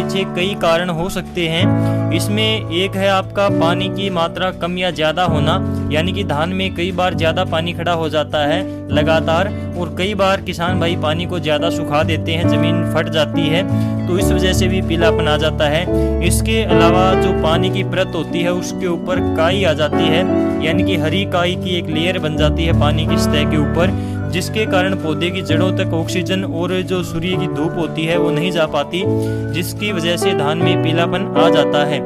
पीछे कई कारण हो सकते हैं। इसमें एक है आपका पानी की मात्रा कम या ज़्यादा होना, यानी कि धान में कई बार ज़्यादा पानी खड़ा हो जाता है लगातार, और कई बार किसान भाई पानी को ज़्यादा सुखा देते हैं, ज़मीन फट जाती है, तो इस वजह से भी पीलापन आ जाता है। इसके अलावा जो पानी की परत होती है उसके ऊपर काई आ जाती है, यानी कि हरी काई की एक लेयर बन जाती है पानी की सतह के ऊपर, जिसके कारण पौधे की जड़ों तक ऑक्सीजन और जो सूर्य की धूप होती है वो नहीं जा पाती, जिसकी वजह से धान में पीलापन आ जाता है।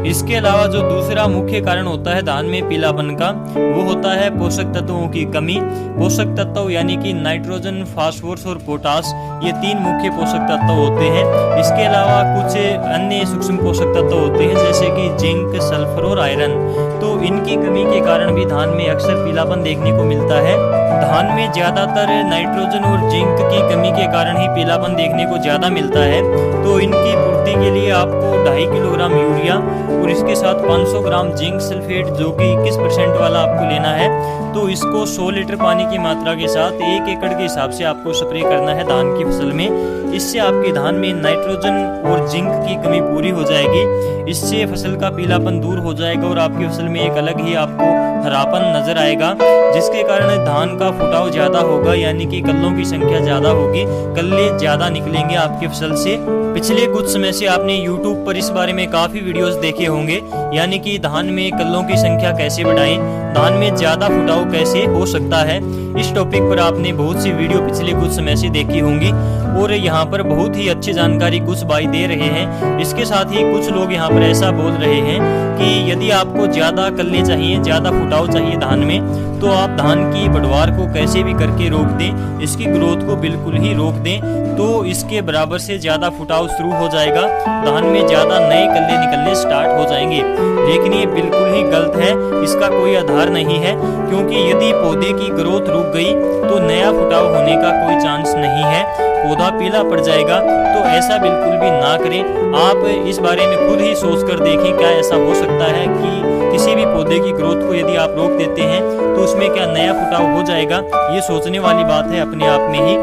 इसके अलावा जो दूसरा मुख्य कारण होता है धान में पीलापन का, वो होता है पोषक तत्वों की कमी। पोषक तत्व यानी कि नाइट्रोजन, फास्फोरस और पोटास, ये 3 मुख्य पोषक तत्व होते हैं। इसके अलावा कुछ अन्य सूक्ष्म पोषक तत्व होते हैं जैसे कि जिंक, सल्फर और आयरन, तो इनकी कमी के कारण भी धान में अक्सर पीलापन देखने को मिलता है। धान में ज्यादातर नाइट्रोजन और जिंक की कमी के कारण ही पीलापन देखने को ज्यादा मिलता है, तो इनकी पूर्ति के लिए आपको 2.5 किलोग्राम यूरिया और इसके साथ 500 ग्राम जिंक सल्फेट जो कि 21% वाला आपको लेना है, तो इसको 100 लीटर पानी की मात्रा के साथ 1 एकड़ के हिसाब से आपको स्प्रे करना है धान की फसल में। इससे आपके धान में नाइट्रोजन और जिंक की कमी पूरी हो जाएगी। इससे फसल का पीलापन दूर हो जाएगा और आपकी फसल में एक अलग ही आपको हरापन नजर आएगा, जिसके कारण धान का फुटाव ज्यादा होगा, यानी कि कल्लों की संख्या ज्यादा होगी, कल्ले ज्यादा निकलेंगे आपकी फसल से। पिछले कुछ समय से आपने YouTube पर इस बारे में काफी वीडियोस देखे होंगे, यानी कि धान में कल्लों की संख्या कैसे बढ़ाएं, धान में ज्यादा फुटाव कैसे हो सकता है। इस टॉपिक पर आपने बहुत सी वीडियो पिछले कुछ समय से देखी होंगी और यहाँ पर बहुत ही अच्छी जानकारी कुछ भाई दे रहे हैं। इसके साथ ही कुछ लोग यहाँ पर ऐसा बोल रहे हैं कि यदि आपको ज्यादा कल्ले चाहिए, ज्यादा फुटाव चाहिए धान में, तो आप धान की बढ़वार को कैसे भी करके रोक दें, इसकी ग्रोथ को बिल्कुल ही रोक दें, तो इसके बराबर से ज्यादा फुटाव शुरू हो जाएगा, धान में ज्यादा नए कल्ले निकलने स्टार्ट हो जाएंगे। लेकिन ये बिल्कुल ही गलत है, इसका कोई आधार नहीं है, क्योंकि यदि पौधे की ग्रोथ रुक गई तो नया फुटाव होने का कोई चांस नहीं है, पौधा पीला पड़ जाएगा। तो ऐसा बिल्कुल भी ना करें। आप इस बारे में खुद ही सोच कर देखें, क्या ऐसा हो सकता है कि किसी भी पौधे की ग्रोथ को यदि आप रोक देते हैं तो उसमें क्या नया फुटाव हो जाएगा। ये सोचने वाली बात है अपने आप में ही।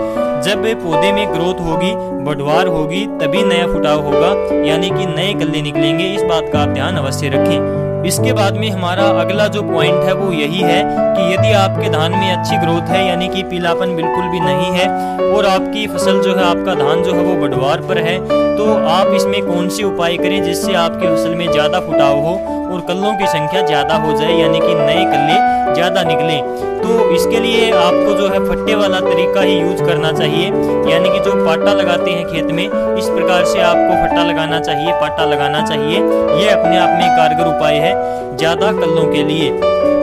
जब पौधे में ग्रोथ होगी, बढ़वार होगी, तभी नया फुटाव होगा, यानी कि नए कल्ले निकलेंगे। इस बात का आप ध्यान अवश्य रखें। इसके बाद में हमारा अगला जो पॉइंट है वो यही है कि यदि आपके धान में अच्छी ग्रोथ है, यानी कि पीलापन बिल्कुल भी नहीं है, और आपकी फसल जो है, आपका धान जो है वो बढ़वार पर है, तो आप इसमें कौन से उपाय करें जिससे आपकी फसल में ज्यादा फुटाव हो और कल्लों की संख्या ज्यादा हो जाए, यानी कि नए कल्ले ज्यादा निकले। तो इसके लिए आपको जो है फट्टे वाला तरीका ही यूज करना चाहिए, यानी कि जो पाटा लगाते हैं खेत में, इस प्रकार से आपको फट्टा लगाना चाहिए, पाटा लगाना चाहिए। ये अपने आप में कारगर उपाय है ज्यादा कल्लों के लिए।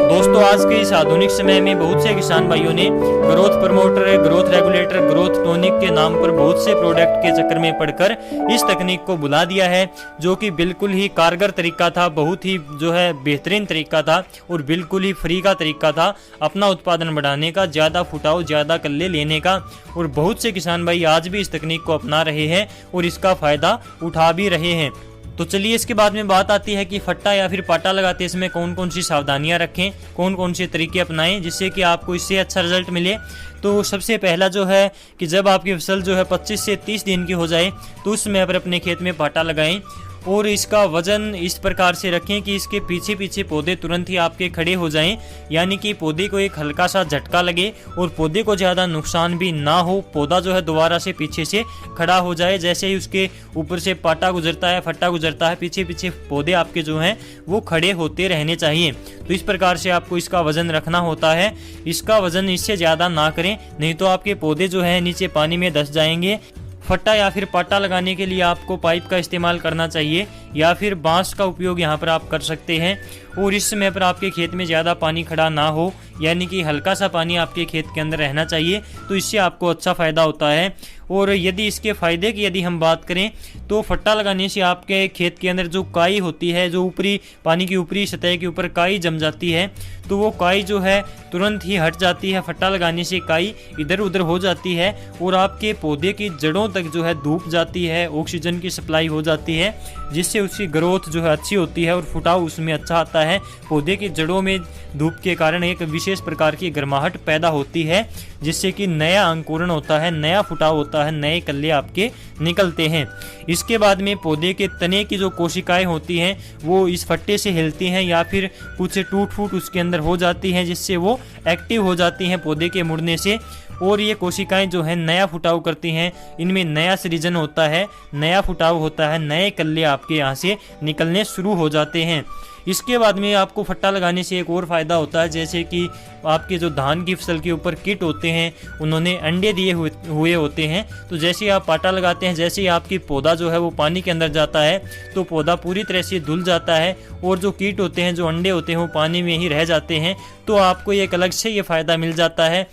दोस्तों, आज के इस आधुनिक समय में बहुत से किसान भाइयों ने growth promoter, growth regulator, growth tonic के नाम पर बहुत से प्रोडक्ट के चक्कर में पड़कर इस तकनीक को भुला दिया है, जो कि बिल्कुल ही कारगर तरीका था, बहुत ही जो है बेहतरीन तरीका था और बिल्कुल ही फ्री का तरीका था अपना उत्पादन बढ़ाने का, ज्यादा फुटाव, ज्यादा कल्ले लेने का। और बहुत से किसान भाई आज भी इस तकनीक को अपना रहे हैं और इसका फायदा उठा भी रहे हैं। तो चलिए, इसके बाद में बात आती है कि फट्टा या फिर पाटा लगाते समय कौन कौन सी सावधानियां रखें, कौन कौन से तरीके अपनाएं जिससे कि आपको इससे अच्छा रिजल्ट मिले। तो सबसे पहला जो है कि जब आपकी फसल जो है 25 से 30 दिन की हो जाए तो उस समय पर अपने खेत में पाटा लगाएं और इसका वजन इस प्रकार से रखें कि इसके पीछे पीछे पौधे तुरंत ही आपके खड़े हो जाएं, यानी कि पौधे को एक हल्का सा झटका लगे और पौधे को ज़्यादा नुकसान भी ना हो, पौधा जो है दोबारा से पीछे से खड़ा हो जाए। जैसे ही उसके ऊपर से पाटा गुजरता है, फट्टा गुजरता है, पीछे पीछे पौधे आपके जो हैं वो खड़े होते रहने चाहिए। तो इस प्रकार से आपको इसका वजन रखना होता है। इसका वजन इससे ज़्यादा ना करें, नहीं तो आपके पौधे जो है नीचे पानी में धंस जाएंगे। फट्टा या फिर पाटा लगाने के लिए आपको पाइप का इस्तेमाल करना चाहिए या फिर बांस का उपयोग यहाँ पर आप कर सकते हैं। और इस समय पर आपके खेत में ज़्यादा पानी खड़ा ना हो, यानी कि हल्का सा पानी आपके खेत के अंदर रहना चाहिए, तो इससे आपको अच्छा फ़ायदा होता है। और यदि इसके फ़ायदे की यदि हम बात करें तो फट्टा लगाने से आपके खेत के अंदर जो काई होती है, जो ऊपरी पानी की ऊपरी सतह के ऊपर काई जम जाती है, तो वो काई जो है तुरंत ही हट जाती है। फट्टा लगाने से काई इधर उधर हो जाती है और आपके पौधे की जड़ों तक जो है धूप जाती है, ऑक्सीजन की सप्लाई हो जाती है, जिससे उसकी ग्रोथ जो है अच्छी होती है और फुटाव उसमें अच्छा आता है। पौधे की जड़ों में धूप के कारण एक विशेष प्रकार की गर्माहट पैदा होती है, जिससे कि नया अंकुरण होता है, नया फुटाव होता है, नए कल्ले आपके निकलते हैं। इसके बाद में पौधे के तने की जो कोशिकाएं होती हैं वो इस फट्टे से हिलती हैं या फिर कुछ टूट फूट उसके अंदर हो जाती हैं, जिससे वो एक्टिव हो जाती हैं पौधे के मुड़ने से, और ये कोशिकाएं जो है नया फुटाव करती हैं। इनमें नया सृजन होता है, नया फुटाव होता है, नए कल्ले आपके यहाँ से निकलने शुरू हो जाते हैं। इसके बाद में आपको फट्टा लगाने से एक और फ़ायदा होता है, जैसे कि आपके जो धान की फसल के ऊपर कीट होते हैं उन्होंने अंडे दिए हुए होते हैं, तो जैसे ही आप पाटा लगाते हैं, जैसे ही आपकी पौधा जो है वो पानी के अंदर जाता है तो पौधा पूरी तरह से धुल जाता है और जो कीट होते हैं, जो अंडे होते हैं वो पानी में ही रह जाते हैं। तो आपको एक अलग से ये फ़ायदा मिल जाता है।